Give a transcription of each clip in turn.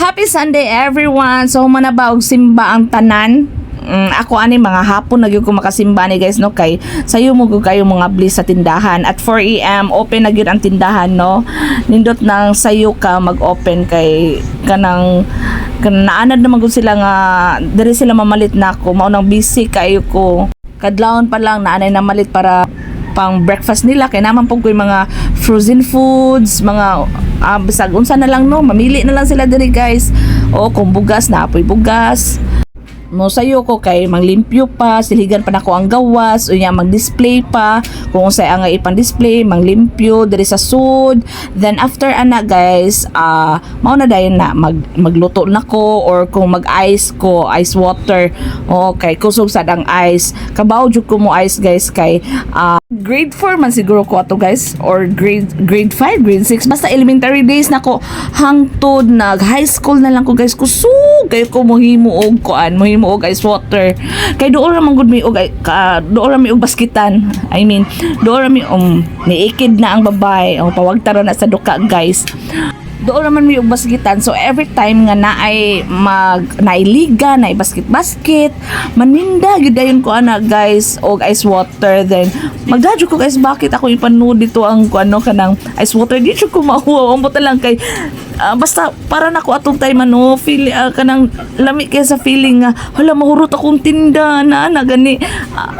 Happy Sunday everyone! So manaba og simba ang tanan. Ako ani mga hapon nagyud ko makasimba ni guys no kay sayo mo kayo mga bliss sa tindahan at 4 AM open na gyud ang tindahan no. Nindot nang sayo ka mag-open kay kanang naanad naman gud sila nga diri sila mamalit na ako mao nang busy kayo ko. Kadlawon pa lang naanay na malit para pang breakfast nila kay naman po ko yung mga frozen foods, mga bisag unsa na lang no, mamili na lang sila diri guys. O kung bugas na apoy bugas. Mo sayo ko kay manglimpyo pa, siligan pa nako ang gawas, unya mag-display pa kung unsay ang ipan-display, manglimpyo diri sa sud. Then after ana guys, mao na dayon na magluto nako or kung mag-ice ko, ice water. Okay, kusog sad ang ice. Kabaw jud ko mo ice guys kay grade 4 man siguro ko ato guys or grade 5, grade 6 basta elementary days nako hangtod nag high school na lang ko guys kusog kay ko mohimo og kuan mohimo og ice water kay doon ra man gud mi og doon ra mi og basketan I mean doon ra mi niikid na ang babay pawagtaro na sa duka guys doon naman may og basketan so every time nga naay nailiga naay basket maninda gyud dayon ko ana guys og ice water then magdadyo ko guys bakit ako ipanood dito ang ano kanang ice water di ko mahuwa umbo lang kay basta para nako atong time ano feel kanang lami kay sa feeling nga hala mahurot akong tinda na gani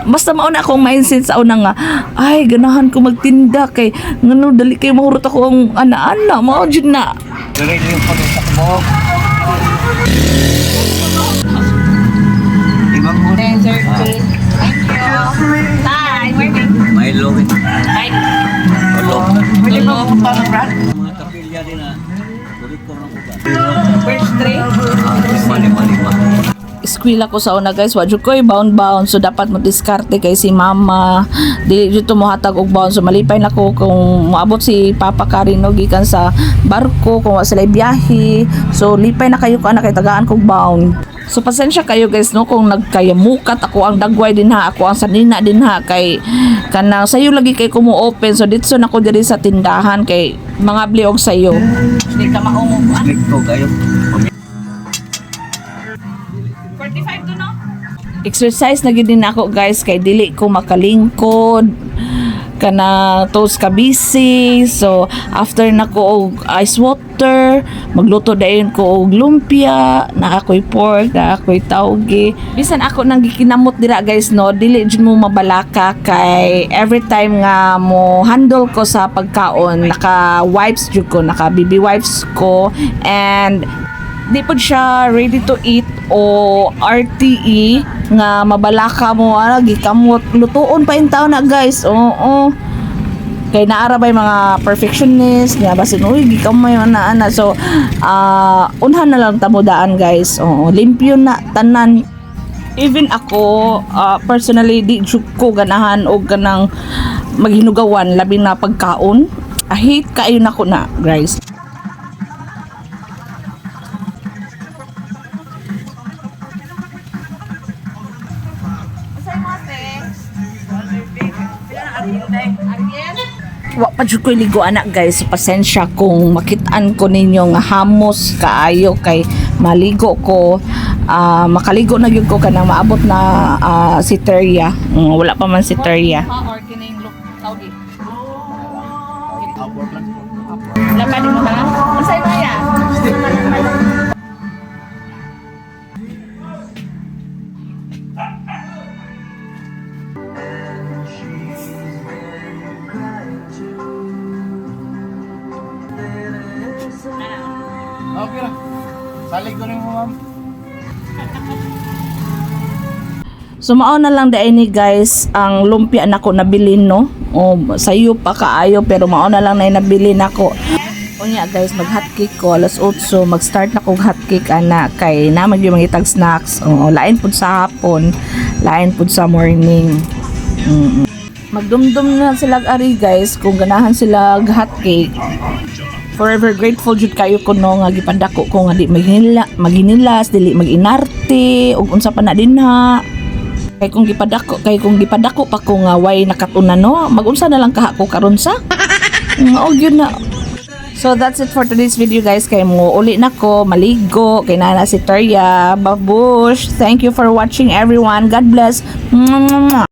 basta mao na akong mindset sa una nga ay ganahan ko magtinda kay ngano dali kay mahurot ako ang ana mao jud na Dili yung pagkasak mo. Ibang mo. Dessert cake. Thank you. Bye. Milo. Bye. Olo. Pwede mo kung paano brand? Mga kapilya din na. Bulit ko ng ugat. First tray. Mali. Eskwela ko sa una guys, wadyo ko bound so dapat mo diskarte kay si mama dili dito mo hatag og bound so malipay na ko kung moabot si Papa Karino gikan sa barko kung wa sila biyahe so lipay na kayo ko ana kay tagaan kog bound. So pasensya kayo guys no kung nagkayamukat ako ang dagway din ha ako ang sanina din ha kay kanang sayo lagi kay ko mo open so dito na ko diri sa tindahan kay mga bliog sayo. Di ka maunguan. Ito kayo. 45 to no? Exercise na gid din ako guys kay dili ko makalingkod kana tos ka busy so after nako og ice water magluto dayon ko og lumpia na ako'y pork na ako'y tauge bisan ako nang gikinamot dira guys no dili jud mo mabalaka kay every time nga mo handle ko sa pagkaon naka wipes jud ko naka baby wipes ko and di po siya ready to eat o RTE nga mabalaka mo gikamot lutuon pa in taon na guys oo kay naara bay mga perfectionist nga basin uy gikamay ana so unhan na lang tamudaan guys oo limpyo na tanan even ako personally di jud ko ganahan og ganang maghinugawan labi na pagkaon hate kayo nako na guys. Wa pa jud ko ligo anak guys pasensya kung makitaan ko ninyo nga hamos kaayo kay maligo ko makaligo na gyud ko kanang maabot na si Teria wala pa man si Teria or kining look tawgi wala pa din mo ha unsay baya Okay na. Salig ko rin mo ma'am. So mao na lang dai ni guys ang lumpia nako nabili no. O sayo pa kaayo pero mao na lang na nabili nako. Unya guys mag hotcake ko alas 8 mag-start na kog hotcake ana kay na magyud mangitag snacks. O lain pud sa hapon, lain pud sa morning. Magdumdum na sila ari guys kung ganahan sila hotcake. Forever grateful jud kayo ko no nga gipadako ko nga di maginilas dili maginarte ug unsa pa na dinha kay kung gipadako pa ko nga way nakatuna no magunsa na lang kaha ko karon sa og yun na So that's it for today's video guys. Kay mo uli na ko maligo kay nana si Terya. Babush. Thank you for watching everyone. God bless. Mwah, mwah, mwah.